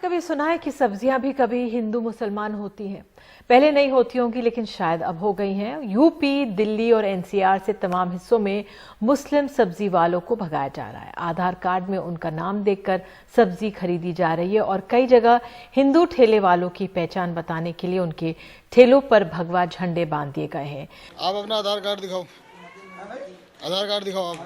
कभी सुना है कि सब्जियां भी कभी हिंदू मुसलमान होती हैं? पहले नहीं होती होंगी, लेकिन शायद अब हो गई हैं। यूपी, दिल्ली और एनसीआर से तमाम हिस्सों में मुस्लिम सब्जी वालों को भगाया जा रहा है। आधार कार्ड में उनका नाम देखकर सब्जी खरीदी जा रही है और कई जगह हिंदू ठेले वालों की पहचान बताने के लिए उनके ठेलों पर भगवा झंडे बांध दिए गए हैं। आप अपना आधार कार्ड दिखाओ। आधार कार्ड दिखाओ आप।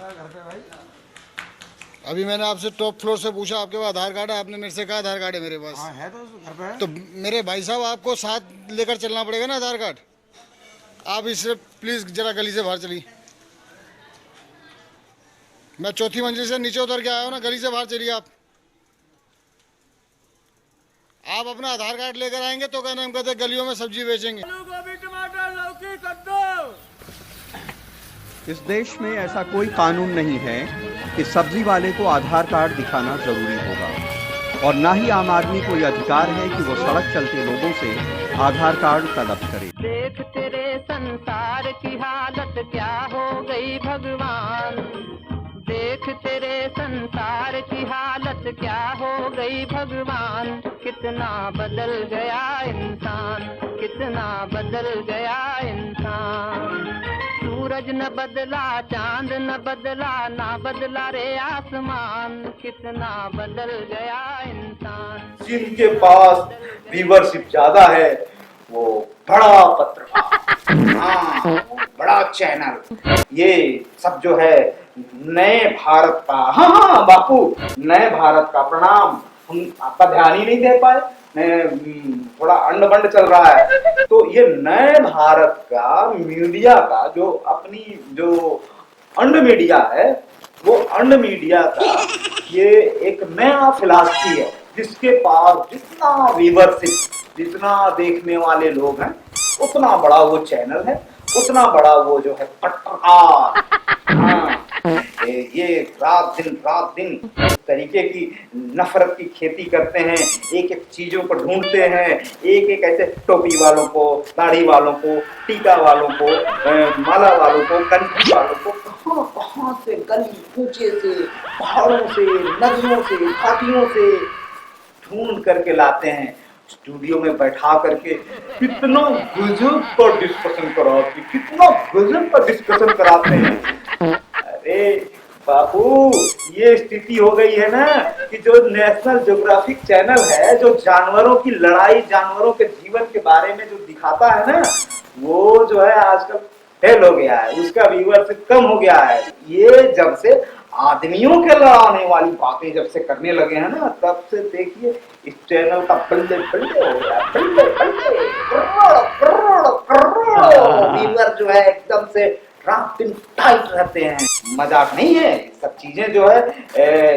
अभी मैंने आपसे टॉप फ्लोर से पूछा आपके पास आधार कार्ड है, आपने मेरे से कहा आधार कार्ड है मेरे पास। हाँ है, तो घर पे है। तो मेरे भाई साहब आपको साथ लेकर चलना पड़ेगा ना आधार कार्ड। आप इससे प्लीज जरा गली से बाहर चलिए। मैं चौथी मंजिल से नीचे उतर के आया हूँ ना, गली से बाहर चलिए आप अपना आधार कार्ड लेकर आएंगे तो कहना हम कहते गलियों में सब्जी बेचेंगे। गोभी, टमाटर, लौकी, कद्दू। इस देश में ऐसा कोई कानून नहीं है कि सब्जी वाले को आधार कार्ड दिखाना जरूरी होगा और ना ही आम आदमी को यह अधिकार है कि वो सड़क चलते लोगों से आधार कार्ड तलब करे। देख तेरे संसार की हालत क्या हो गई भगवान, देख तेरे संसार की हालत क्या हो गई भगवान। कितना बदल गया इंसान, कितना बदल गया इंसान। सूरज न बदला, चांद न बदला, ना बदला रे आसमान। कितना बदल गया इंसान। जिनके पास व्यूवरशिप ज्यादा है वो बड़ा पत्रकार, हाँ बड़ा चैनल, ये सब जो है नए भारत का, हाँ बापू नए भारत का प्रणाम। हम आपका ध्यान ही नहीं दे पाए, थोड़ा अंड बंड चल रहा है। तो ये नए भारत का मीडिया का जो अपनी जो अंड मीडिया है, वो अंड मीडिया का ये एक नया फिलॉसफी है जिसके पास जितना व्यूवरशिप, जितना देखने वाले लोग हैं, उतना बड़ा वो चैनल है, उतना बड़ा वो जो है पत्रकार। हाँ, ये रात दिन इस तरीके की नफरत की खेती करते हैं, एक एक चीजों को ढूंढते हैं, एक एक ऐसे टोपी वालों को, दाढ़ी वालों को, टीका वालों को, माला वालों को, कंठी वालों को, कहाँ कहाँ से गली कूचे से, पहाड़ों से, नदियों से, घाटियों से ढूंढ करके लाते हैं, स्टूडियो में बैठा करके कितना गजब का डिस्कशन कराते, कितना गजब का डिस्कशन कराते हैं। अरे बापू, ये स्थिति हो गई है ना कि जो नेशनल ज्योग्राफिक चैनल है, जो जानवरों की लड़ाई, जानवरों के जीवन के बारे में जो दिखाता है ना, वो जो है आजकल फेल हो गया है, उसका व्यूअरशिप कम हो गया है। ये जब से आदमियों के लड़ाने वाली बातें जब से करने लगे हैं ना, तब से देखिए इस चैनल का बल्ले बल्ले हो गया, बल्ले बल्ले, करोड़ों व्यूअर जो है एकदम से रात दिन टाइट रहते हैं। मजाक नहीं है, सब चीजें जो है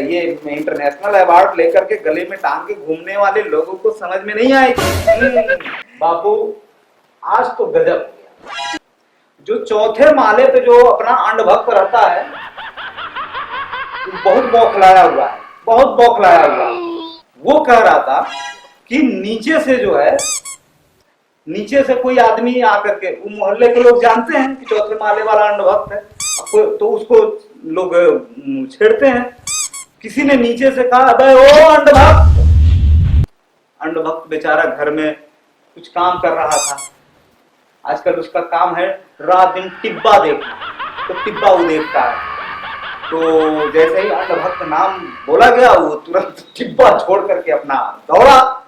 ये इंटरनेशनल अवार्ड लेकर के गले में टांग के घूमने वाले लोगों को समझ में नहीं आएगी। बापू आज तो गजब हो गया। जो चौथे माले पे जो अपना अंड भक्त रहता है, बहुत बौखलाया हुआ है, बहुत बौखलाया हुआ। वो कह रहा था कि नीचे से जो है, नीचे से कोई आदमी आकर के, वो मोहल्ले के लोग जानते हैं कि चौथे माले वाला अंड भक्त है, तो उसको लोग छेड़ते हैं। किसी ने नीचे से कहा, अबे ओ अंड भक्त। अंड भक्त बेचारा घर में कुछ काम कर रहा था। आजकल उसका काम है रात दिन टिब्बा देखना, तो टिब्बा वो देखता है। तो जैसे ही अंड भक्त नाम बोला गया, वो तुरंत टिब्बा छोड़ करके अपना दौड़ा,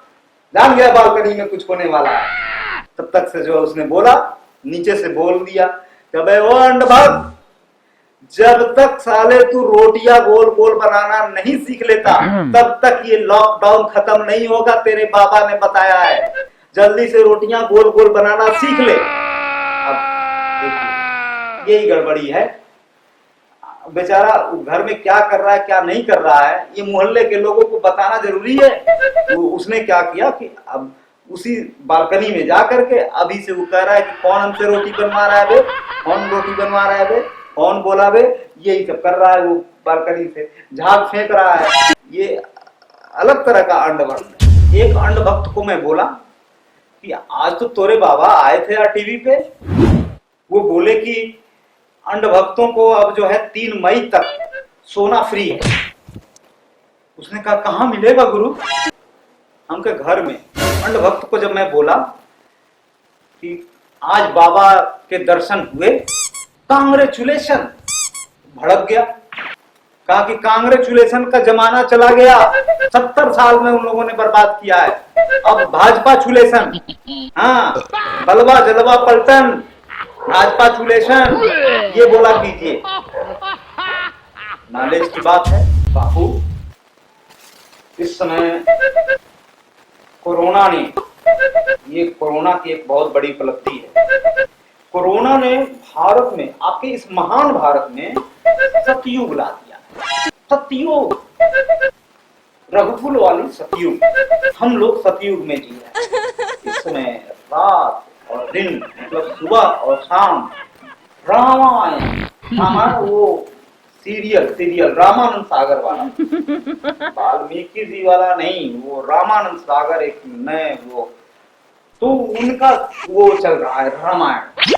जान गया बालकनी में कुछ होने वाला है। तब तक से जो उसने बोला, नीचे से बोल दिया कि भाई वो अंड भक्त, जब तक साले तू रोटियां गोल गोल बनाना नहीं सीख लेता, तब तक ये लॉकडाउन खत्म नहीं होगा, तेरे बाबा ने बताया है। जल्दी से रोटियां गोल गोल बनाना सीख ले। अब देखिए, यही गड़बड़ी है। बेचारा घर में क्या कर रहा है, क्या नहीं कर रहा है, ये मोहल्ले के लोगों को बताना जरूरी है। तो उसने क्या किया कि अब उसी बालकनी में जा करके अभी से वो कह रहा है कि कौन हमसे रोटी बनवा रहा है बे, कौन रोटी बनवा रहा है बे, कौन बोला बे, यही सब कर रहा है। वो बालकनी से झाग फेंक रहा है। ये अलग तरह का अंड भक्त। एक अंड भक्त को मैं बोला कि आज तो तोरे बाबा आए थे यार टीवी पे, वो बोले कि अंड भक्तों को अब जो है 3 मई तक सोना फ्री है। उसने कहा कहाँ मिलेगा गुरु? हमके घर में अंध भक्त को जब मैं बोला कि आज बाबा के दर्शन हुए, कांग्रेचुलेशन, भड़क गया। कहा कि कांग्रेचुलेशन का जमाना चला गया, 70 साल में उन लोगों ने बर्बाद किया है, अब भाजपा चुलेशन। हाँ, बलवा जलवा पलटन, भाजपा चुलेशन, ये बोला कीजिए। नॉलेज की बात है बाबू। इस समय कोरोना ने, ये कोरोना की एक बहुत बड़ी उपलब्धि है। कोरोना ने भारत में, आपके इस महान भारत में सतयुग ला दिया। सतयुग, रघुकुल वाली सतयुग। हम लोग सतयुग में जी रहे हैं। इस समय रात और दिन, मतलब सुबह और शाम, रामायण, वो सीरियल रामानंद सागर वाला, वाल्मीकि जी वाला नहीं, वो रामानंद सागर एक नए वो, तो उनका वो चल रहा है रामायण।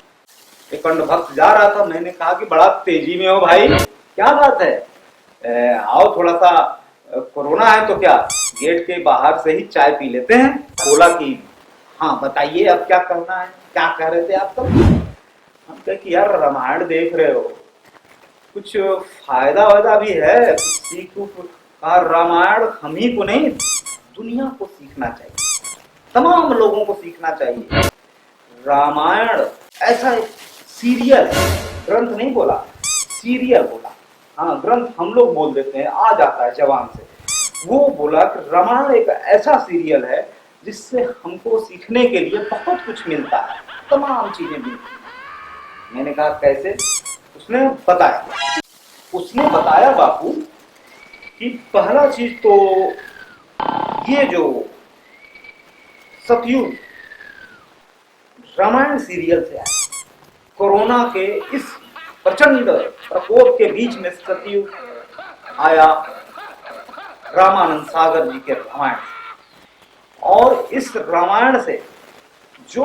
एक अंध भक्त जा रहा था, मैंने कहा कि बड़ा तेजी में हो भाई, क्या बात है, आओ थोड़ा सा, कोरोना है तो क्या गेट के बाहर से ही चाय पी लेते हैं। बोला कि हाँ बताइए अब क्या करना है, क्या कह रहे थे आप? तब हम कहे कि यार रामायण देख रहे हो, कुछ फायदा वायदा भी है, सीख। रामायण हम ही को नहीं, दुनिया को सीखना चाहिए, तमाम लोगों को सीखना चाहिए। रामायण ऐसा एक सीरियल है, ग्रंथ नहीं बोला, सीरियल बोला। हाँ, ग्रंथ हम लोग बोल देते हैं, आ जाता है जवान से। वो बोला कि रामायण एक ऐसा सीरियल है जिससे हमको सीखने के लिए बहुत कुछ मिलता है, तमाम चीजें मिलती हैं। मैंने कहा कैसे? उसने बताया बापू कि पहला चीज तो ये जो सतयुग रामायण सीरियल से आया, कोरोना के इस प्रचंड प्रकोप के बीच में सतयुग आया रामानंद सागर जी के रामायण। और इस रामायण से जो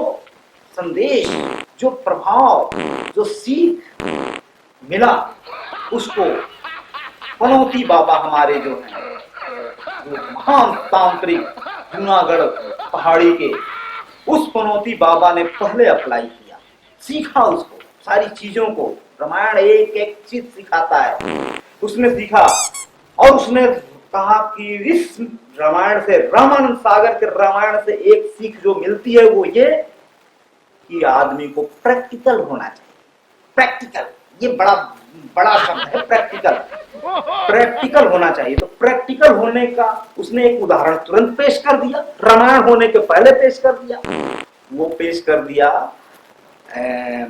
संदेश, जो प्रभाव, जो सीख मिला, उसको पनौती बाबा हमारे जो हैं, जो महान तांत्रिक जूनागढ़ पहाड़ी के, उस पनौती बाबा ने पहले अप्लाई किया, सीखा उसको, सारी चीजों को। रामायण एक एक चीज सिखाता है, उसने सीखा। और उसने कहा कि इस रामायण से, रामानंद सागर के रामायण से एक सीख जो मिलती है वो ये कि आदमी को प्रैक्टिकल होना चाहिए। प्रैक्टिकल, ये बड़ा बड़ा शब्द है, प्रैक्टिकल। प्रैक्टिकल होना चाहिए। तो प्रैक्टिकल होने का उसने एक उदाहरण तुरंत पेश कर दिया, रामायण होने के पहले पेश कर दिया। वो पेश कर दिया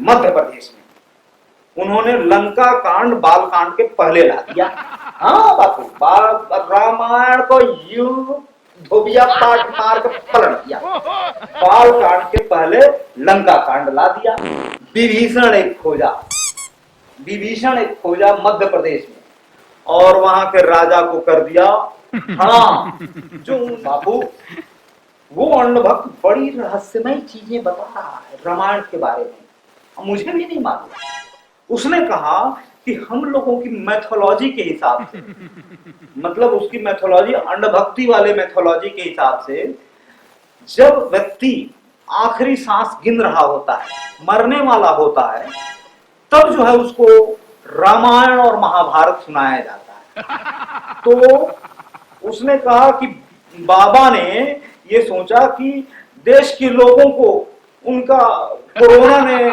मध्य प्रदेश में। उन्होंने लंका कांड बाल कांड के पहले ला दिया। हाँ बापू, रामायण को यूं धोबिया पाट मार के पलट दिया। बाल कांड के पहले लंका कांड ला दिया। विभीषण एक खोजा मध्य प्रदेश में, और वहां के राजा को कर दिया। हाँ, जो बापू वो अंध भक्त बड़ी रहस्यमय चीजें बता रहा है रामायण के बारे में, मुझे भी नहीं मालूम। उसने कहा कि हम लोगों की मैथोलॉजी के हिसाब से, मतलब उसकी मैथोलॉजी अंध भक्ति वाले मैथोलॉजी के हिसाब से, जब व्यक्ति आखिरी सांस गिन रहा होता है, मरने वाला होता है, तब जो है उसको रामायण और महाभारत सुनाया जाता है। तो उसने कहा कि बाबा ने ये सोचा कि देश के लोगों को उनका कोरोना ने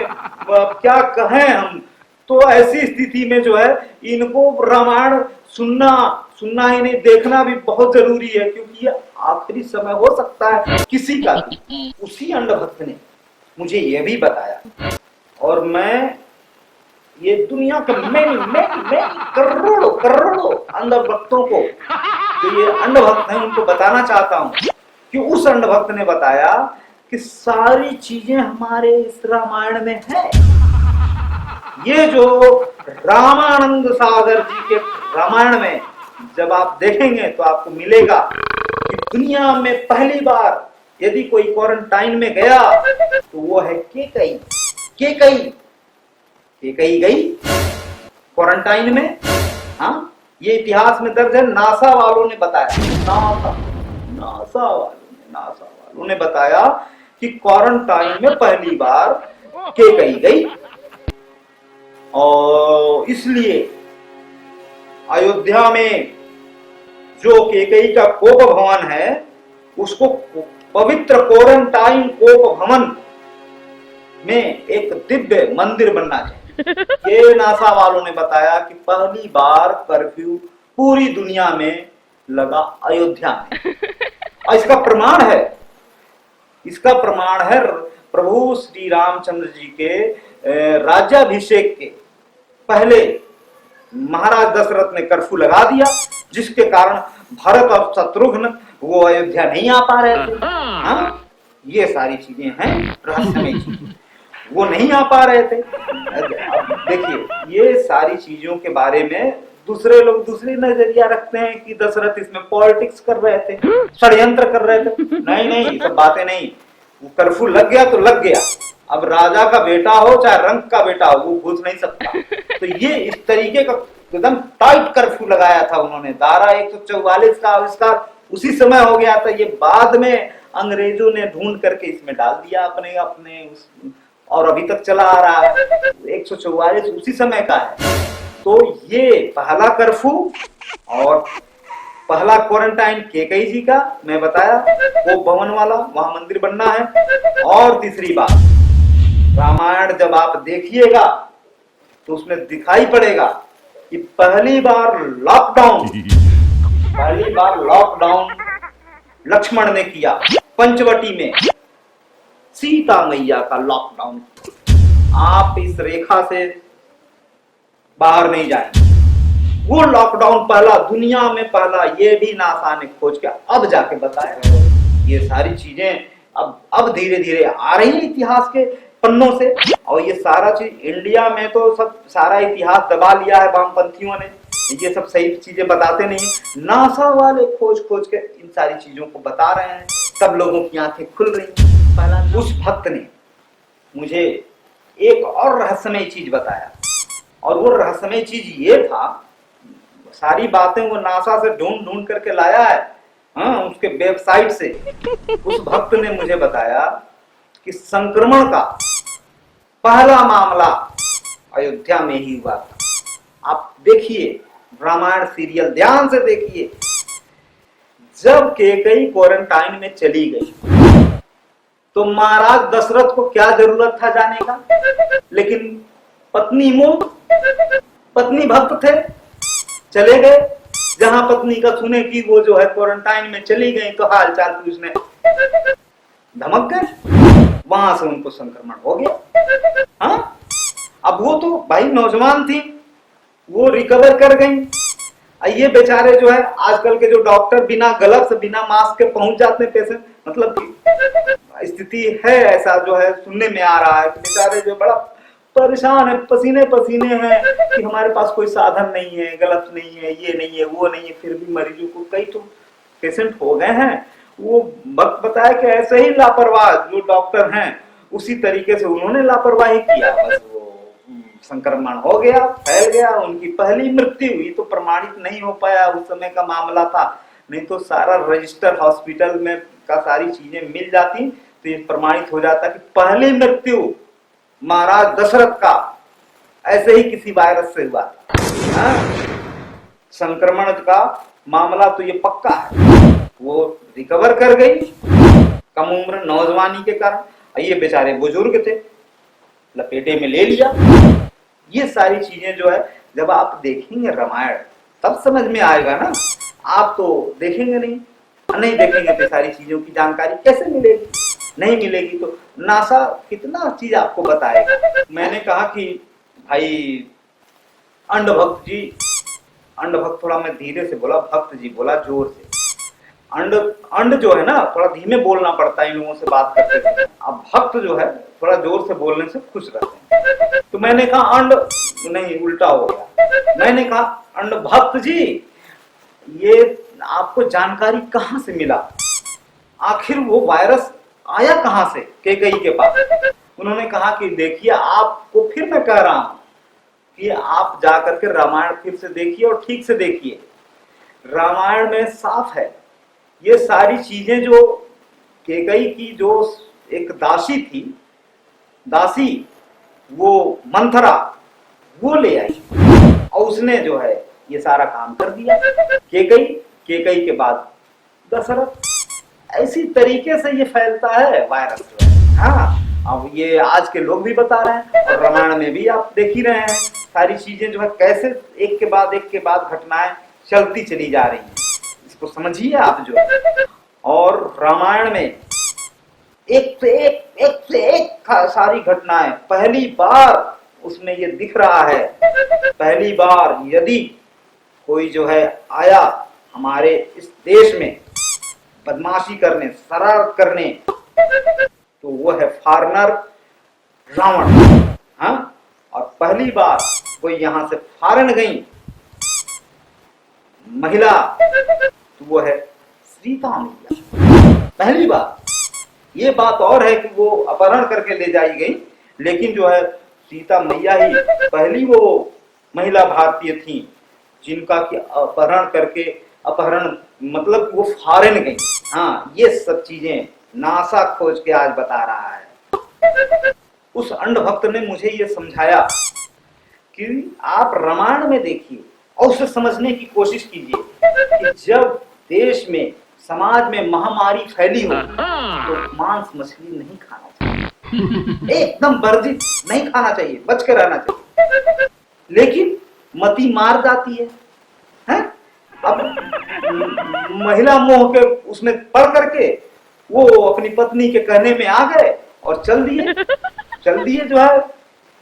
क्या कहें हम, तो ऐसी स्थिति में जो है इनको रामायण सुनना ही नहीं, देखना भी बहुत जरूरी है, क्योंकि ये आखिरी समय हो सकता है किसी का भी। उसी अंध भक्त ने मुझे ये भी बताया, और मैं ये दुनिया के मैं करोड़ों अंध भक्तों को, तो ये अंध भक्त हैं, उनको बताना चाहता हूं कि उस अंध भक्त ने बताया कि सारी चीजें हमारे इस रामायण में है। ये जो रामानंद सागर जी के रामायण में जब आप देखेंगे तो आपको मिलेगा कि दुनिया में पहली बार यदि कोई क्वारंटाइन में गया तो वो है केकई गई क्वारंटाइन में। हाँ, ये इतिहास में दर्ज है, नासा वालों ने बताया, नासा वालों ने नासा वालों ने बताया कि क्वारंटाइन में पहली बार केकई गई और इसलिए अयोध्या में जो केकई का कोप भवन है उसको पवित्र क्वारंटाइन कोप भवन में एक दिव्य मंदिर बनना चाहिए। ये नासा वालों ने बताया कि पहली बार कर्फ्यू पूरी दुनिया में लगा अयोध्या में। और इसका प्रमाण है प्रभु श्री रामचंद्र जी के राज्याभिषेक के पहले महाराज दशरथ ने कर्फ्यू लगा दिया, जिसके कारण भरत और शत्रुघ्न वो अयोध्या नहीं आ पा रहे थे। हाँ, ये सारी चीजें हैं रहस्यमय चीजें, वो नहीं आ पा रहे थे। देखिए, ये सारी चीजों के बारे में दूसरे लोग दूसरी नजरिया रखते हैं कि दशरथ इसमें पॉलिटिक्स कर रहे थे, षड्यंत्र कर रहे थे। नहीं, सब बातें नहीं। वो कर्फ्यू लग गया तो लग गया। अब राजा का बेटा हो चाहे रंक का बेटा हो, वो घुस नहीं सकता। तो ये इस तरीके का एकदम टाइट कर्फ्यू लगाया था उन्होंने। धारा 144 का आविष्कार उसी समय हो गया था। ये बाद में अंग्रेजों ने ढूंढ करके इसमें डाल दिया अपने और अभी तक चला आ रहा है। 144 उसी समय का है। तो ये पहला कर्फ्यू और पहला क्वारंटाइन केकई जी का मैं बताया, वो भवन वाला वहां मंदिर बनना है। और तीसरी बात, रामायण जब आप देखिएगा तो उसमें दिखाई पड़ेगा कि पहली बार लॉकडाउन लक्ष्मण ने किया पंचवटी में, सीता मैया का लॉकडाउन। आप इस रेखा से बाहर नहीं जाएंगे। वो लॉकडाउन पहला, दुनिया में पहला, ये भी नासा ने खोज के अब जाके बताया। ये सारी चीजें अब धीरे धीरे आ रही है इतिहास के पन्नों से। और ये सारा चीज इंडिया में तो सब सारा इतिहास दबा लिया है वामपंथियों ने। ये सब सही चीजें बताते नहीं। नासा वाले खोज के इन सारी चीजों को बता रहे हैं। सब लोगों की आंखें खुल रही। उस भक्त ने मुझे एक और रहस्यमय चीज बताया, और वो रहस्यमय चीज ये था, सारी बातें वो नासा से ढूंढ करके लाया है, हाँ, उसके वेबसाइट से। उस भक्त ने मुझे बताया कि संक्रमण का पहला मामला अयोध्या में ही हुआ था। आप देखिए रामायण सीरियल, ध्यान से देखिए। जब केकई क्वारंटाइन में चली गई तो महाराज दशरथ को क्या जरूरत था जाने का, लेकिन पत्नी भक्त थे, चले गए। जहां पत्नी का सुने कि वो जो है क्वारंटाइन में चली गई तो हाल चाल पूछने धमक गए। वहां से उनको संक्रमण हो गया। हाँ, अब वो तो भाई नौजवान थी, वो रिकवर कर गई। ये बेचारे जो है आजकल के जो डॉक्टर बिना ग्लव्स बिना मास्क के पहुंच जाते हैं पेशेंट, मतलब स्थिति है ऐसा जो है सुनने में आ रहा है कि बेचारे जो बड़ा परेशान है, पसीने हैं कि हमारे पास कोई साधन नहीं है, ग्लव्स नहीं है, ये नहीं है, वो नहीं है, फिर भी मरीजों को कई तो पेशेंट हो गए हैं। वो वक्त बताया कि ऐसे ही लापरवाह जो डॉक्टर हैं उसी तरीके से उन्होंने लापरवाही किया, बस वो संक्रमण हो गया, फैल गया। उनकी पहली मृत्यु हुई तो प्रमाणित नहीं हो पाया, उस समय का मामला था। नहीं तो सारा रजिस्टर हॉस्पिटल में का सारी चीजें मिल जाती तो ये प्रमाणित हो जाता कि पहली मृत्यु महाराज दशरथ का ऐसे ही किसी वायरस से हुआ। संक्रमण का मामला तो ये पक्का है। वो रिकवर कर गई कम उम्र नौजवानी के कारण। ये बेचारे बुजुर्ग थे, लपेटे में ले लिया। ये सारी चीजें जो है जब आप देखेंगे रामायण तब समझ में आएगा ना। आप तो देखेंगे नहीं देखेंगे तो सारी चीजों की जानकारी कैसे मिलेगी? नहीं मिलेगी तो नासा कितना चीज आपको बताएगा। मैंने कहा कि भाई अंडभक्त थोड़ा मैं धीरे से बोला, भक्त जी बोला जोर से। अंड जो है ना थोड़ा धीमे बोलना पड़ता है इन लोगों से बात करते हैं। अब भक्त जो है थोड़ा जोर से बोलने से खुश रहते हैं। तो मैंने कहा अंड नहीं, उल्टा हो गया। मैंने कहा अंड भक्त जी, ये आपको जानकारी कहां से मिला? आखिर वो वायरस आया कहां से केकई के पास? उन्होंने कहा कि देखिए, आपको फिर मैं कह रहा हूं कि आप जाकर के रामायण फिर से देखिए और ठीक से देखिए। रामायण में साफ है, ये सारी चीजें जो केकई की जो एक दासी थी, दासी वो मंथरा, वो ले आई और उसने जो है ये सारा काम कर दिया। केकई के बाद दशरथ। ऐसी तरीके से ये फैलता है वायरस जो है। हाँ, अब ये आज के लोग भी बता रहे हैं और रामायण में भी आप देख ही रहे हैं सारी चीजें जो है कैसे एक के बाद घटनाएं चलती चली जा रही हैं। इसको समझिए आप जो है। और रामायण में एक से एक सारी घटनाएं, पहली बार उसमें ये दिख रहा है, पहली बार यदि कोई जो है आया हमारे इस देश में बदमाशी करने, शरारत करने, तो वो है फॉरेनर रावण। हाँ, और पहली बार कोई यहां से फॉरेन गई महिला, तो वो है सीता मैया। पहली बार। ये बात और है कि वो अपहरण करके ले जाई गई, लेकिन जो है सीता मैया ही पहली वो महिला भारतीय थी जिनका कि अपहरण मतलब वो फॉरेन गई। हाँ, ये सब चीजें नासा खोज के आज बता रहा है। उस अंध भक्त ने मुझे ये समझाया कि आप रामायण में देखिए और उसे समझने की कोशिश कीजिए कि जब देश में, समाज में महामारी फैली हो तो मांस मछली नहीं खाना चाहिए, एकदम वर्जित नहीं खाना चाहिए, बच के रहना चाहिए। लेकिन मती मार जाती है? अब महिला मोह के उसमें पड़ करके वो अपनी पत्नी के कहने में आ गए और चल दिए जो है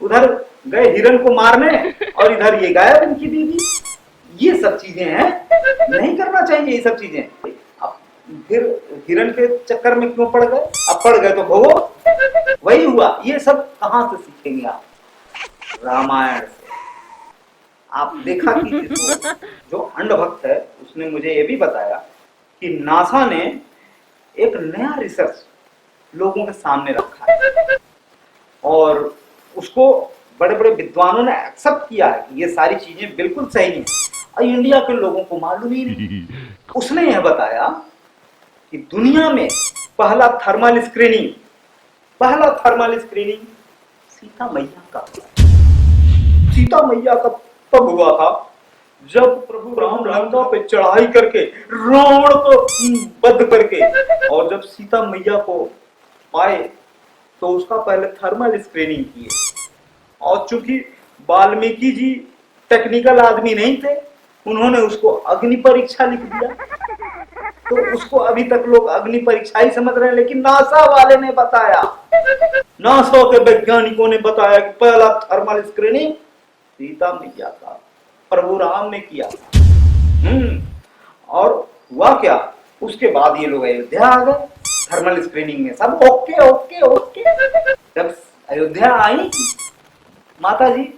उधर गए हिरण को मारने और इधर ये गायब इनकी बीवी। ये सब चीजें हैं, नहीं करना चाहिए ये सब चीजें। अब फिर हिरण के चक्कर में क्यों पड़ गए? अब पड़ गए तो भोगो, वही हुआ। ये सब कहां से सीखेंगे आप? रामायण से। आप देखा कि जो अंध भक्त है उसने मुझे ये भी बताया कि नासा ने एक नया रिसर्च लोगों के सामने रखा है और उसको बड़े बड़े विद्वानों ने एक्सेप्ट किया है कि ये सारी चीजें बिल्कुल सही हैं और इंडिया के लोगों को मालूम ही नहीं। उसने यह बताया कि दुनिया में पहला थर्मल स्क्रीनिंग सीता मैया का तब हुआ था जब प्रभु राम लंका पे चढ़ाई करके रावण को वध करके और जब सीता मैया को पाए तो उसका पहले थर्मल स्क्रीनिंग किए। और चूंकि वाल्मीकि जी टेक्निकल आदमी नहीं थे, उन्होंने उसको अग्नि परीक्षा लिख दिया। तो उसको अभी तक लोग अग्नि परीक्षा ही समझ रहे हैं, लेकिन नासा वाले ने बताया, नासा के वैज्ञानिकों ने बताया कि पहला थर्मल स्क्रीनिंग सीता मैया का प्रभु राम ने किया। और हुआ क्या, उसके बाद ये लोग अयोध्या आ गए, थर्मल स्क्रीनिंग में सब ओके। जब अयोध्या आई माता जी,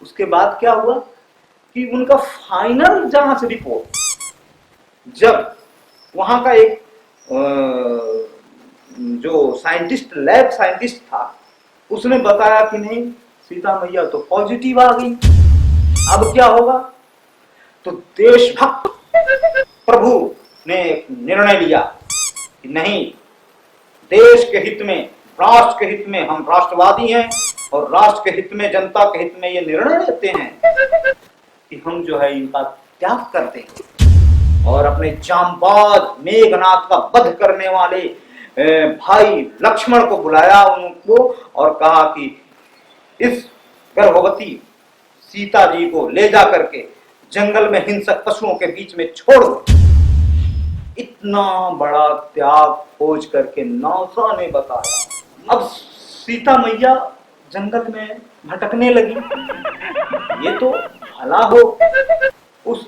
उसके बाद क्या हुआ कि उनका फाइनल जांच रिपोर्ट, जब वहां का एक जो साइंटिस्ट, लैब साइंटिस्ट था, उसने बताया कि नहीं सीता मैया तो पॉजिटिव आ गई। अब क्या होगा? तो देशभक्त प्रभु ने निर्णय लिया कि नहीं, देश के हित में, राष्ट्र के हित में, हम राष्ट्रवादी हैं और राष्ट्र के हित में, जनता के हित में ये निर्णय लेते हैं कि हम जो है इनका त्याग करते हैं। और अपने जांबाज मेघनाथ का वध करने वाले भाई लक्ष्मण को बुलाया उनको और कहा कि इस गर्भवती सीता जी को ले जा करके जंगल में हिंसक पशुओं के बीच में छोड़ दो। इतना बड़ा त्याग खोज करके नासा ने बताया। अब सीता मैया जंगल में भटकने लगी। ये तो भला हो उस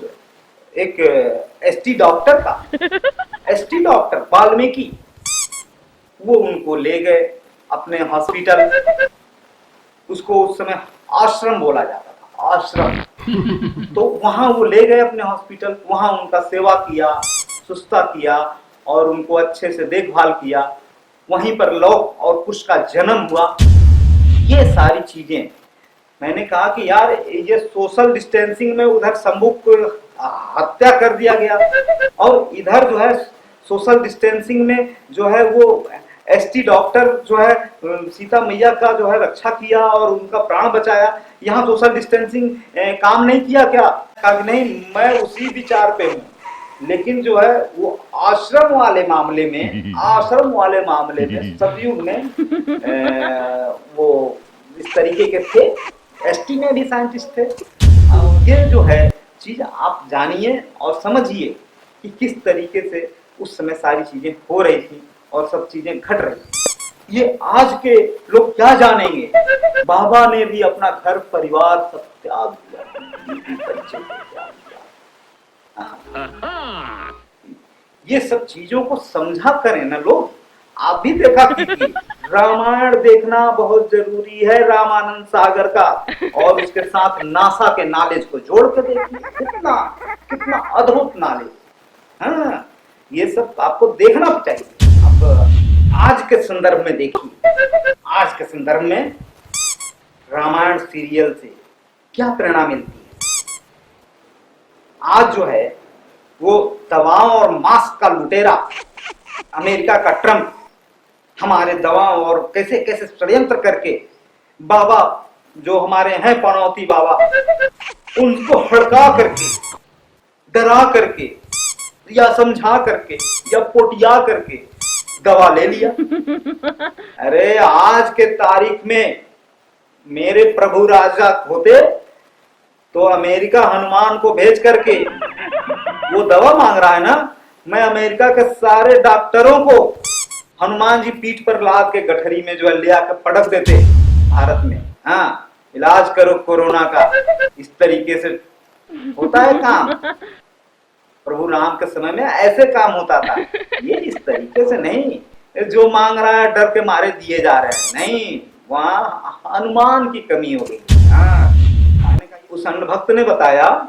एक एसटी डॉक्टर का, एसटी डॉक्टर वाल्मीकि, वो उनको ले गए अपने हॉस्पिटल। उसको उस समय आश्रम बोला जाता था, आश्रम। तो वहां वो ले गए अपने हॉस्पिटल, वहां उनका सेवा किया, सुस्ता किया और उनको अच्छे से देखभाल किया। वहीं पर लव और कुश का जन्म हुआ। ये सारी चीजें मैंने कहा कि यार ये सोशल डिस्टेंसिंग में उधर शंभू को हत्या कर दिया गया और इधर जो है सोशल डिस्टेंसिंग में जो है वो एसटी डॉक्टर जो है सीता मैया का जो है रक्षा किया और उनका प्राण बचाया। यहाँ सोशल डिस्टेंसिंग काम नहीं किया क्या? कहा कि नहीं, मैं उसी विचार पे हूँ, लेकिन जो है वो आश्रम वाले मामले में सतयुग में वो इस तरीके के थे। एसटी में भी साइंटिस्ट थे। ये जो है चीज आप जानिए और समझिए कि किस तरीके से उस समय सारी चीजें हो रही थी और सब चीजें घट रही थी। ये आज के लोग क्या जानेंगे? बाबा ने भी अपना घर परिवार सब त्याग दिया, ये सब चीजों को समझा करें ना लोग। आप भी देखा कीजिए, रामायण देखना बहुत जरूरी है, रामानंद सागर का, और उसके साथ नासा के नॉलेज को जोड़ के देखिए, कितना कितना अद्भुत नॉलेज। हाँ, ये सब आपको देखना चाहिए। अब आज के संदर्भ में देखिए, आज के संदर्भ में रामायण सीरियल से क्या प्रेरणा मिलती है। आज जो है वो दवाओं और मास्क का लुटेरा अमेरिका का ट्रम्प हमारे दवाओं और कैसे कैसे षड्यंत्र करके बाबा जो हमारे हैं पनौती बाबा, उनको हड़का करके, डरा करके या समझा करके या पोटिया करके दवा ले लिया। अरे आज के तारीख में मेरे प्रभु राजा होते तो अमेरिका हनुमान को भेज करके वो दवा मांग रहा है ना, मैं अमेरिका के सारे डॉक्टरों को हनुमान जी पीठ पर लाद के गठरी में जो है ले आकर पटक देते भारत में। हाँ, इलाज करो कोरोना का। इस तरीके से होता है काम। प्रभु राम के समय में ऐसे काम होता था। ये इस तरीके से नहीं, जो मांग रहा है डर के मारे दिए जा रहे हैं, नहीं, वहां हनुमान की कमी हो गई। हाँ, उस अन्नभक्त ने बताया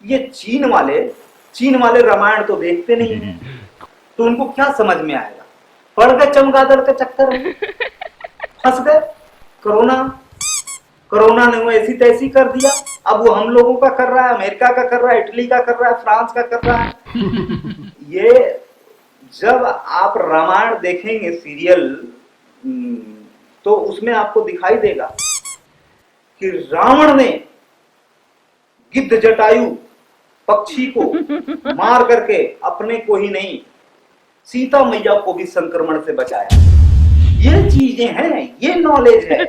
ये चीन वाले रामायण तो देखते नहीं है, तो उनको क्या समझ में आएगा? पड़ गए चमगादड़ के चक्कर में, फंस गए। कोरोना ने वो ऐसी तैसी कर दिया। अब वो हम लोगों का कर रहा है, अमेरिका का कर रहा है, इटली का कर रहा है, फ्रांस का कर रहा है। ये जब आप रामायण देखेंगे सीरियल तो उसमें आपको दिखाई देगा कि रावण ने गिद्ध जटायु पक्षी को मार करके अपने को ही नहीं, सीता मैया को भी संक्रमण से बचाया। ये चीजें हैं, ये नॉलेज है।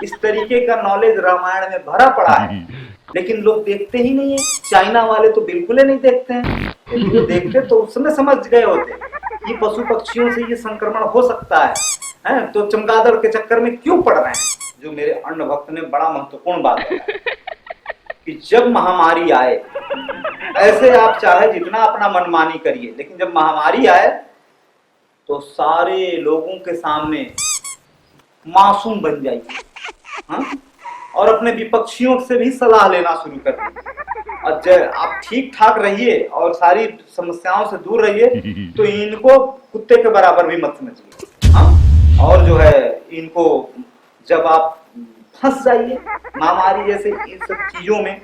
इस तरीके का नॉलेज रामायण में भरा पड़ा है, लेकिन लोग देखते ही नहीं है। चाइना वाले तो बिल्कुल ही नहीं देखते हैं। यदि वो देखते तो उस समय समझ गए होते ये पशु पक्षियों से ये संक्रमण हो सकता है, तो चमगादड़ के चक्कर में क्यों पड़ रहे हैं। जो मेरे अन्न भक्त ने बड़ा महत्वपूर्ण बात बताई कि जब महामारी आए, ऐसे आप चाहे जितना अपना मनमानी करिए, लेकिन जब महामारी आए तो सारे लोगों के सामने मासूम बन जाइए। हाँ? और अपने विपक्षियों से भी सलाह लेना शुरू कर दीजिए। और आप ठीक ठाक रहिए और सारी समस्याओं से दूर रहिए, तो इनको कुत्ते के बराबर भी मत समझिए। हाँ? और जो है इनको जब आप फंस जाइए महामारी जैसे इन सब चीजों में,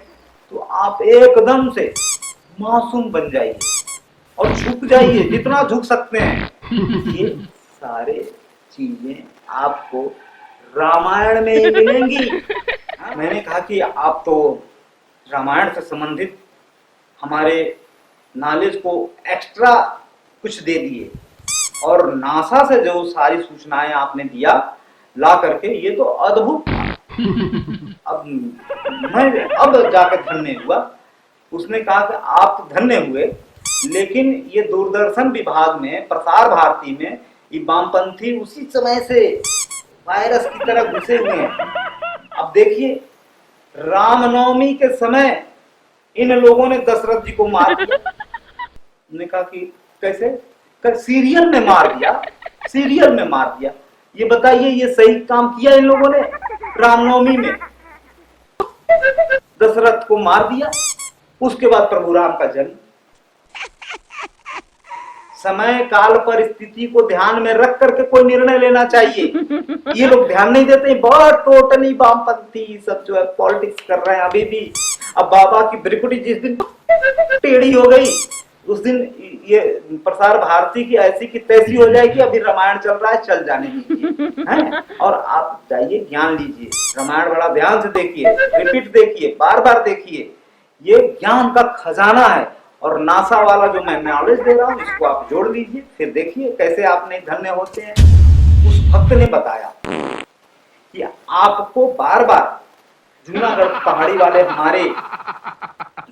तो आप एकदम से मासूम बन जाइए और झुक जाइए जितना झुक सकते हैं। ये सारे चीजें आपको रामायण में ही मिलेंगी। मैंने कहा कि आप तो रामायण से संबंधित हमारे नॉलेज को एक्स्ट्रा कुछ दे दिए, और नासा से जो सारी सूचनाएं आपने दिया ला करके, ये तो अद्भुत था। अब मैं जाकर धन्य हुआ। उसने कहा कि आप तो धन्य हुए, लेकिन ये दूरदर्शन विभाग में, प्रसार भारती में, ये वामपंथी उसी समय से वायरस की तरह घुसे हुए हैं। अब देखिए, रामनवमी के समय इन लोगों ने दशरथ जी को मार दिया। उन्होंने कहा कि कैसे? सीरियल में मार दिया, सीरियल में मार दिया। ये बताइए, ये सही काम किया इन लोगों ने? रामनवमी में दशरथ को मार दिया, उसके बाद प्रभु राम का जन्म। समय काल परिस्थिति को ध्यान में रख करके कोई निर्णय लेना चाहिए। ये लोग ध्यान नहीं देते, बहुत टोटली वामपंथी सब जो है पॉलिटिक्स कर रहे हैं अभी भी। अब बाबा की ब्रिकुटी जिस दिन टेढ़ी हो गई, उस दिन ये प्रसार भारती की ऐसी की तैसी हो जाएगी, अभी रामायण चल रहा है, चल जाने दीजिए हैं। और आप जाइए ज्ञान लीजिए, रामायण बड़ा ध्यान से देखिए, रिपीट देखिए, बार बार देखिए, ये ज्ञान का खजाना है। और नासा वाला जो मैं नॉलेज दे रहा हूँ इसको आप जोड़ लीजिए, फिर देखिए कैसे आपने धन्य होते हैं। उस भक्त ने बताया कि आपको बार बार जूनागढ़ पहाड़ी वाले हमारे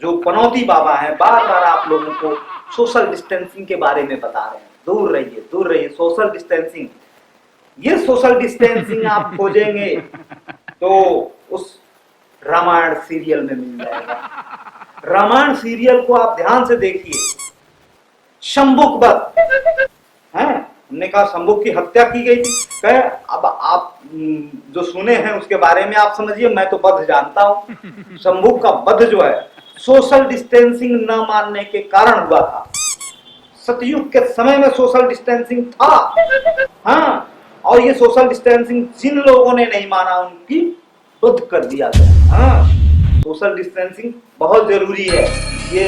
जो पनौती बाबा हैं, बार बार आप लोगों को सोशल डिस्टेंसिंग के बारे में बता रहे हैं, दूर रहिए सोशल डिस्टेंसिंग। ये सोशल डिस्टेंसिंग आप खोजेंगे तो उस रामायण सीरियल में मिल जाएगा। रामायण सीरियल को आप ध्यान से देखिए, शंभुक वध हैं, हमने कहा शंभुक की हत्या की गई थी। कहे अब आप जो सुने हैं उसके बारे में आप समझिए, मैं तो वध जानता हूं। शंभुक का वध जो है सोशल डिस्टेंसिंग न मानने के कारण हुआ था। सतयुग के समय में सोशल डिस्टेंसिंग था, हाँ, और ये सोशल डिस्टेंसिंग जिन लोगों ने नहीं माना उनकी वध कर दिया गया। हाँ, सोशल डिस्टेंसिंग बहुत जरूरी है, ये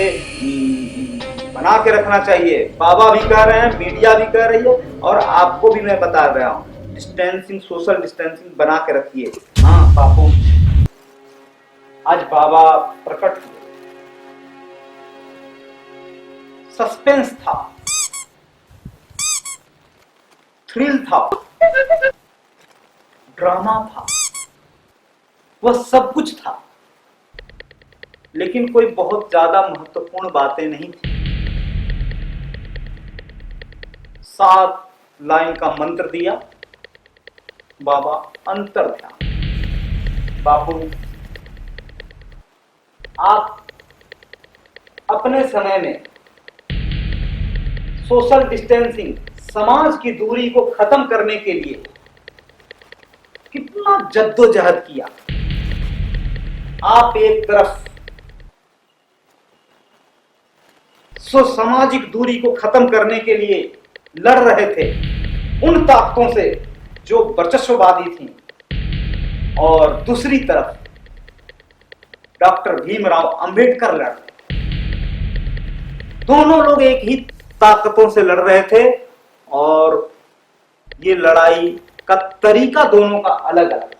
बना के रखना चाहिए। बाबा भी कह रहे हैं, मीडिया भी कह रही है, और आपको भी मैं बता रहा हूं, डिस्टेंसिंग, सोशल डिस्टेंसिंग बना के रखिए। हाँ बापू, आज बाबा प्रकट हुए, सस्पेंस था, थ्रिल था, ड्रामा था, वह सब कुछ था, लेकिन कोई बहुत ज्यादा महत्वपूर्ण बातें नहीं थी। 7 लाइन का मंत्र दिया बाबा, अंतर ध्यान। बापू, आप अपने समय में सोशल डिस्टेंसिंग, समाज की दूरी को खत्म करने के लिए कितना जद्दोजहद किया। आप एक तरफ सामाजिक दूरी को खत्म करने के लिए लड़ रहे थे उन ताकतों से जो वर्चस्ववादी थी, और दूसरी तरफ डॉक्टर भीमराव अंबेडकर लड़ रहे। दोनों लोग एक ही ताकतों से लड़ रहे थे, और ये लड़ाई का तरीका दोनों का अलग अलग था।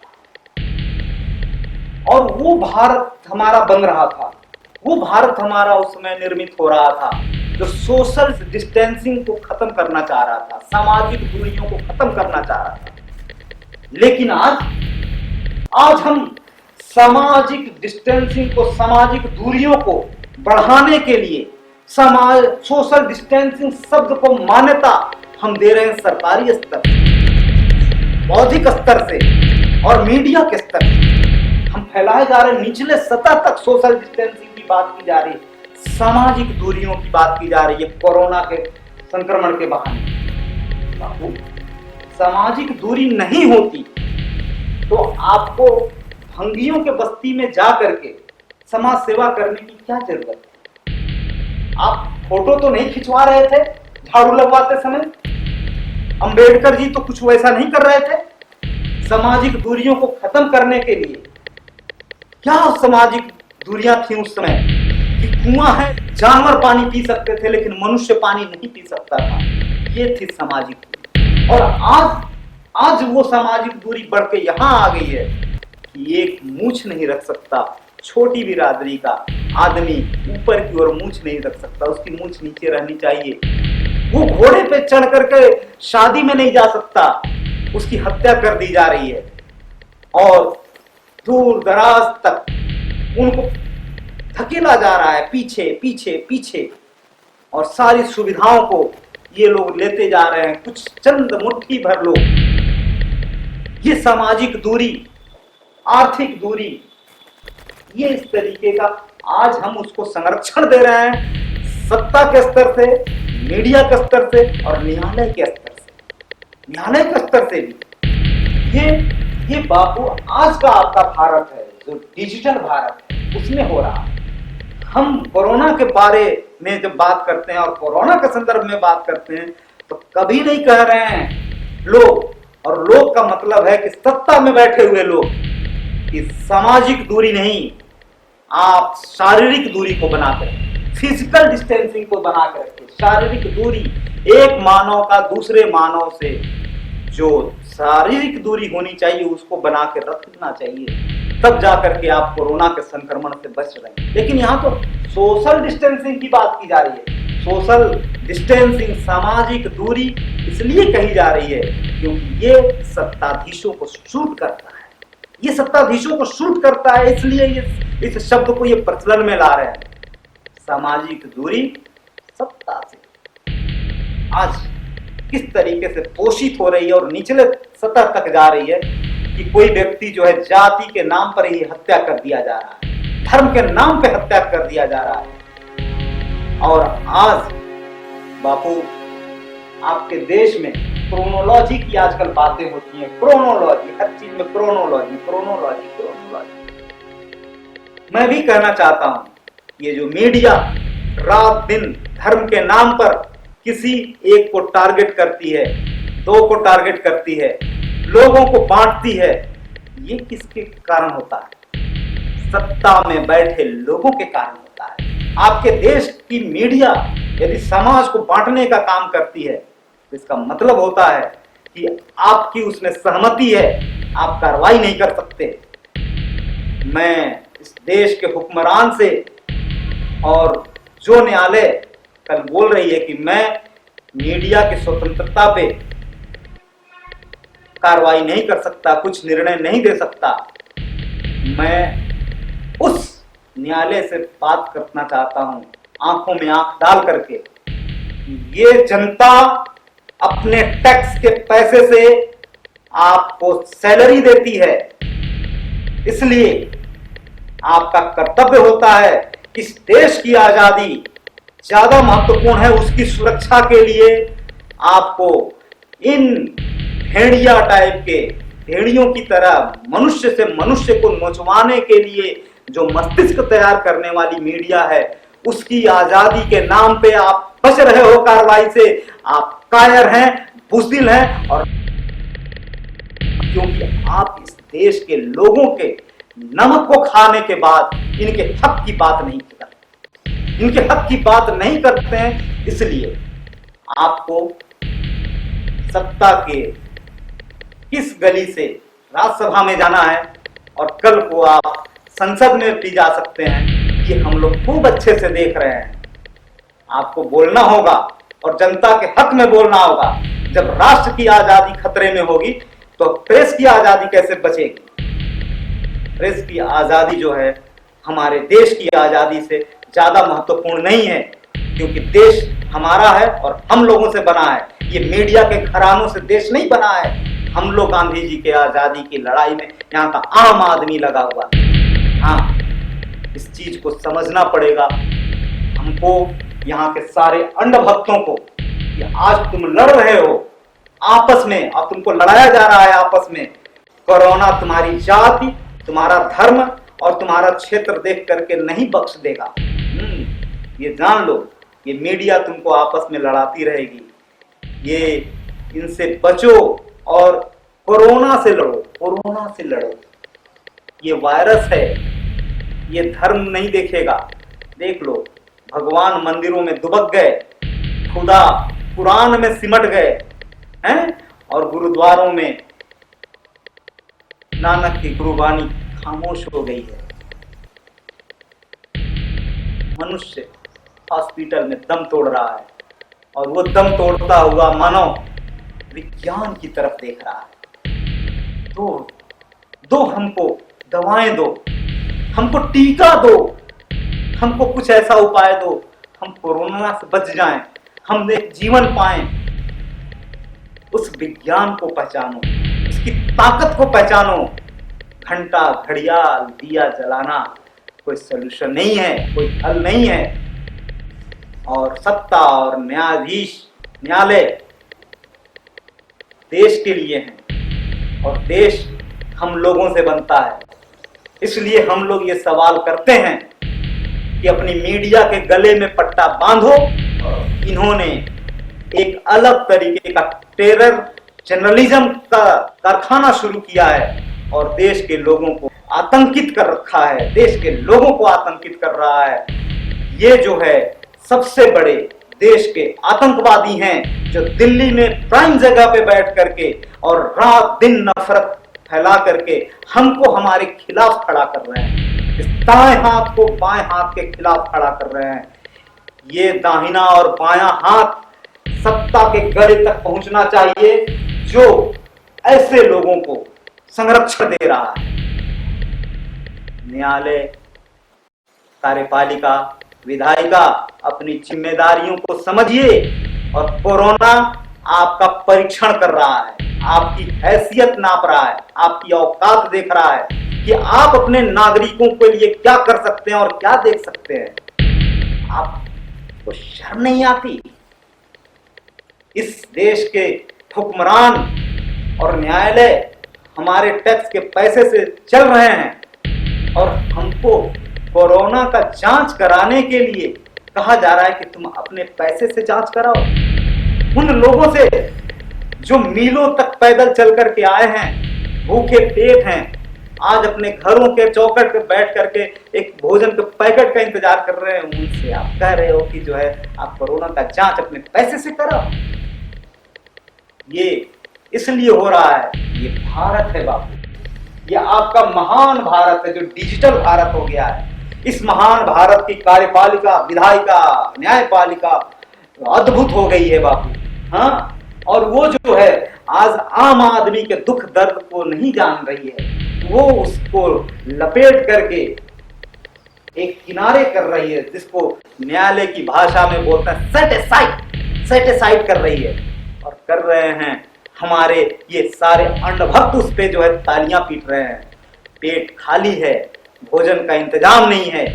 और वो भारत हमारा बन रहा था, वो भारत हमारा उस समय निर्मित हो रहा था जो सोशल डिस्टेंसिंग को खत्म करना चाह रहा था, सामाजिक दूरियों को खत्म करना चाह रहा था। लेकिन आज हम सामाजिक डिस्टेंसिंग को, सामाजिक दूरियों को बढ़ाने के लिए सोशल डिस्टेंसिंग शब्द को मान्यता हम दे रहे हैं सरकारी स्तर से, बौद्धिक स्तर से और मीडिया के स्तर से। हम फैलाए जा रहे निचले सतह तक सोशल डिस्टेंसिंग की बात की जा रही है, सामाजिक दूरियों की बात की जा रही है कोरोना के संक्रमण के बहाने। बाबू, सामाजिक दूरी नहीं होती तो आपको भंगियों के बस्ती में जा करके समाज सेवा करने की क्या जरूरत है? आप फोटो तो नहीं खिंचवा रहे थे झाड़ू लगवाते समय, अंबेडकर जी तो कुछ वैसा नहीं कर रहे थे। सामाजिक दूरियों को खत्म करने के लिए क्या सामाजिक दूरियां थी उस समय कि कुआं है, जानवर पानी पी सकते थे लेकिन मनुष्य पानी नहीं पी सकता था, ये थी सामाजिक दूरी। और आज वो सामाजिक दूरी बढ़ के यहां आ गई है कि एक मूंछ नहीं रख सकता, छोटी बिरादरी का आदमी ऊपर की ओर मूंछ नहीं रख सकता, उसकी मूंछ नीचे रहनी चाहिए। वो घोड़े पे चढ़ करके शादी में नहीं जा सकता, उसकी हत्या कर दी जा रही है। और दूर दराज तक उनको धकेला जा रहा है पीछे पीछे पीछे, और सारी सुविधाओं को ये लोग लेते जा रहे हैं, कुछ चंद मुट्ठी भर लोग। ये सामाजिक दूरी, आर्थिक दूरी, ये इस तरीके का आज हम उसको संरक्षण दे रहे हैं, सत्ता के स्तर से, मीडिया के स्तर से और न्यायालय के स्तर से, न्यायालय के स्तर से भी। ये बापू आज का आपका भारत है जो डिजिटल भारत है, उसमें हो रहा है। हम कोरोना के बारे में जब बात करते हैं और कोरोना के संदर्भ में बात करते हैं तो कभी नहीं कह रहे हैं लोग, और लोग का मतलब है कि सत्ता में बैठे हुए लोग, कि सामाजिक दूरी नहीं, आप शारीरिक दूरी को बनाते हैं। फिजिकल डिस्टेंसिंग को बना कर रखे, शारीरिक दूरी, एक मानव का दूसरे मानव से जो शारीरिक दूरी होनी चाहिए उसको बना के रखना चाहिए, तब जाकर के आप कोरोना के संक्रमण से बच रहे हैं। लेकिन यहाँ तो सोशल डिस्टेंसिंग की बात की जा रही है। सोशल डिस्टेंसिंग, सामाजिक दूरी इसलिए कही जा रही है क्योंकि ये सत्ताधीशों को सूट करता है, ये सत्ताधीशों को सूट करता है, इसलिए इस शब्द को ये प्रचलन में ला रहे हैं। सामाजिक दूरी सत्ता से आज किस तरीके से पोषित हो रही है और निचले सतह तक जा रही है कि कोई व्यक्ति जो है जाति के नाम पर ही हत्या कर दिया जा रहा है, धर्म के नाम पे हत्या कर दिया जा रहा है। और आज बापू आपके देश में क्रोनोलॉजी की आजकल बातें होती हैं, क्रोनोलॉजी, हर चीज में क्रोनोलॉजी क्रोनोलॉजी क्रोनोलॉजी। मैं भी कहना चाहता हूं, ये जो मीडिया रात दिन धर्म के नाम पर किसी एक को टारगेट करती है, दो को टारगेट करती है, लोगों को बांटती है, ये किसके कारण होता है? सत्ता में बैठे लोगों के कारण होता है। आपके देश की मीडिया यदि समाज को बांटने का काम करती है तो इसका मतलब होता है कि आपकी उसमें सहमति है, आप कार्रवाई नहीं कर सकते। मैं इस देश के हुक्मरान से और जो न्यायालय कल बोल रही है कि मैं मीडिया की स्वतंत्रता पे कार्रवाई नहीं कर सकता, कुछ निर्णय नहीं दे सकता, मैं उस न्यायालय से बात करना चाहता हूं, आंखों में आंख डाल करके। ये जनता अपने टैक्स के पैसे से आपको सैलरी देती है, इसलिए आपका कर्तव्य होता है इस देश की आजादी ज्यादा महत्वपूर्ण है, उसकी सुरक्षा के लिए आपको इन भेड़िया टाइप के, भेड़ियों की तरह मनुष्य से मनुष्य को नोचवाने के लिए जो मस्तिष्क तैयार करने वाली मीडिया है, उसकी आजादी के नाम पे आप बच रहे हो कार्रवाई से। आप कायर हैं, बुज़दिल हैं, और क्योंकि आप इस देश के लोगों के नमक को खाने के बाद इनके हक की बात नहीं करते, इनके हक की बात नहीं करते हैं, इसलिए आपको सत्ता के किस गली से राज्यसभा में जाना है और कल को आप संसद में भी जा सकते हैं, ये हम लोग खूब अच्छे से देख रहे हैं। आपको बोलना होगा और जनता के हक में बोलना होगा। जब राष्ट्र की आजादी खतरे में होगी तो प्रेस की आजादी कैसे बचेगी? प्रेस की आजादी जो है हमारे देश की आजादी से ज्यादा महत्वपूर्ण नहीं है, क्योंकि देश हमारा है और हम लोगों से बना है। ये मीडिया के घरानों से देश नहीं बना है। हम लोग गांधी जी के आजादी की लड़ाई में यहाँ का आम आदमी लगा हुआ है। हाँ, इस चीज को समझना पड़ेगा हमको, यहाँ के सारे अंध भक्तों को, कि आज तुम लड़ रहे हो आपस में और तुमको लड़ाया जा रहा है आपस में। कोरोना तुम्हारी जाति, तुम्हारा धर्म और तुम्हारा क्षेत्र देख करके नहीं बख्श देगा। ये जान लो, ये मीडिया तुमको आपस में लड़ाती रहेगी। ये इनसे बचो और कोरोना से लड़ो, कोरोना से लड़ो। ये वायरस है, ये धर्म नहीं देखेगा। देख लो, भगवान मंदिरों में दुबक गए, खुदा कुरान में सिमट गए हैं, और गुरुद्वारों में नानक की गुरुबानी खामोश हो गई है। मनुष्य हॉस्पिटल में दम तोड़ रहा है और वो दम तोड़ता हुआ मानव विज्ञान की तरफ देख रहा है। दो हमको दवाएं दो, हमको टीका दो, हमको कुछ ऐसा उपाय दो, हम कोरोना से बच जाएं, हम एक जीवन पाएं। उस विज्ञान को पहचानो, उसकी ताकत को पहचानो। घंटा, घड़ियाल, दिया जलाना कोई सलूशन नहीं है, कोई हल नहीं है। और सत्ता और न्यायाधीश, न्यायालय देश के लिए हैं और देश हम लोगों से बनता है। इसलिए हम लोग ये सवाल करते हैं कि अपनी मीडिया के गले में पट्टा बांधो। इन्होंने एक अलग तरीके का टेरर जर्नलिज्म का कारखाना शुरू किया है और देश के लोगों को आतंकित कर रखा है, देश के लोगों को आतंकित कर रहा है। ये जो है सबसे बड़े देश के आतंकवादी हैं, जो दिल्ली में प्राइम जगह पे बैठ करके और रात दिन नफरत फैला करके हमको हमारे खिलाफ खड़ा कर रहे हैं। इस दाएं हाथ को बाएं हाथ के खिलाफ खड़ा कर रहे हैं। ये दाहिना और बायां हाथ सत्ता के गड़े तक पहुंचना चाहिए, जो ऐसे लोगों को संरक्षण दे रहा है। न्यायालय, कार्यपालिका, विधायिका अपनी जिम्मेदारियों को समझिए और कोरोना आपका परीक्षण कर रहा है, आपकी हैसियत नाप रहा है, आपकी औकात देख रहा है कि आप अपने नागरिकों के लिए क्या कर सकते हैं और क्या देख सकते हैं। आपको शर्म नहीं आती? इस देश के हुक्मरान और न्यायालय हमारे टैक्स के पैसे से चल रहे हैं और हमको कोरोना का जांच कराने के लिए कहा जा रहा है कि तुम अपने पैसे से जांच कराओ। उन लोगों से जो मीलों तक पैदल चल करके आए हैं, भूखे पेट हैं, आज अपने घरों के चौखट पे बैठ करके एक भोजन के पैकेट का इंतजार कर रहे हैं, उनसे आप कह रहे हो कि जो है आप कोरोना का जांच अपने पैसे से कराओ। ये इसलिए हो रहा है, ये भारत है बाबू, ये आपका महान भारत है जो डिजिटल भारत हो गया है। इस महान भारत की कार्यपालिका, विधायिका, न्यायपालिका अद्भुत हो गई है बाबू। हाँ, और वो जो है आज आम आदमी के दुख दर्द को नहीं जान रही है, वो उसको लपेट करके एक किनारे कर रही है, जिसको न्यायालय की भाषा में बोलते हैं सेटिसाइड कर रही है। और कर रहे हैं हमारे ये सारे अंधभक्त उस पे जो है तालियां पीट रहे हैं। पेट खाली है, भोजन का इंतजाम नहीं है,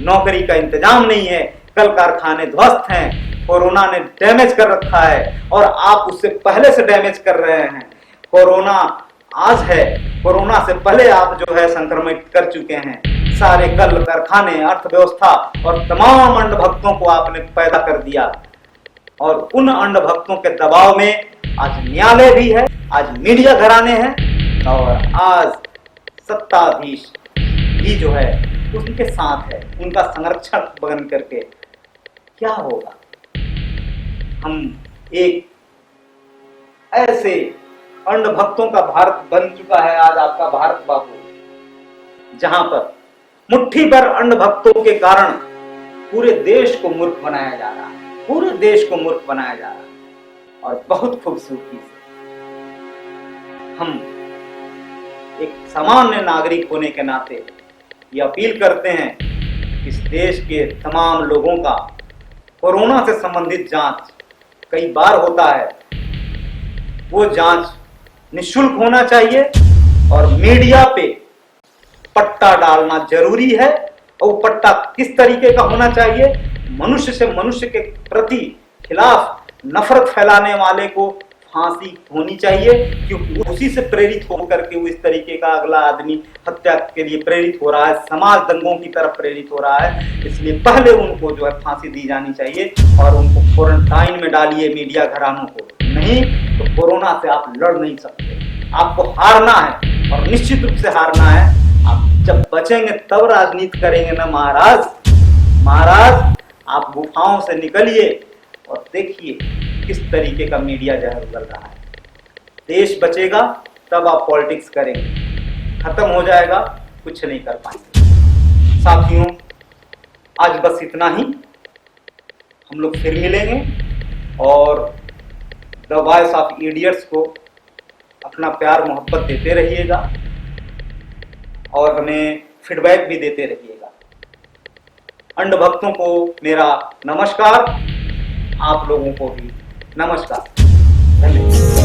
नौकरी का इंतजाम नहीं है, कल कारखाने ध्वस्त हैं, कोरोना ने डैमेज कर रखा है और आप उससे पहले से डैमेज कर रहे हैं। कोरोना आज है, कोरोना से पहले आप जो है संक्रमित कर चुके हैं। सारे कल कारखाने, अर्थव्यवस्था और तमाम अंधभक्तों को आपने पैदा कर दिया और उन अंधभक्तों के दबाव में आज न्यायालय भी है, आज मीडिया घराने हैं और आज सत्ताधीश भी जो है उनके साथ है, उनका संरक्षक बन करके। क्या होगा? हम एक ऐसे अंधभक्तों का भारत बन चुका है आज आपका भारत बाबू, जहां पर मुट्ठी भर अंधभक्तों के कारण पूरे देश को मूर्ख बनाया जा रहा है, पूरे देश को मूर्ख बनाया जा रहा है। और बहुत खूबसूरती से हम एक सामान्य नागरिक होने के नाते ये अपील करते हैं कि इस देश के तमाम लोगों का कोरोना से संबंधित जांच कई बार होता है, वो जांच निःशुल्क होना चाहिए और मीडिया पे पट्टा डालना जरूरी है। और वो पट्टा किस तरीके का होना चाहिए? मनुष्य से मनुष्य के प्रति खिलाफ नफरत फैलाने वाले को फांसी होनी चाहिए, क्योंकि उसी से प्रेरित होकर के वो इस तरीके का अगला आदमी हत्या के लिए प्रेरित हो रहा है, समाज दंगों की तरफ प्रेरित हो रहा है। इसलिए पहले उनको जो है फांसी दी जानी चाहिए और उनको क्वारंटाइन में डालिए मीडिया घरानों को। नहीं तो कोरोना से आप लड़ नहीं सकते, आपको हारना है और निश्चित रूप से हारना है। आप जब बचेंगे तब राजनीति करेंगे ना महाराज। महाराज आप गुफाओं से निकलिए और देखिए किस तरीके का मीडिया जहर उगल रहा है। देश बचेगा तब आप पॉलिटिक्स करेंगे, खत्म हो जाएगा कुछ नहीं कर पाएंगे। साथियों, आज बस इतना ही। हम लोग फिर मिलेंगे और द वॉइस ऑफ इडियट्स को अपना प्यार मोहब्बत देते रहिएगा और हमें फीडबैक भी देते रहिएगा। अंधभक्तों को मेरा नमस्कार, आप लोगों को भी नमस्कार। धन्यवाद।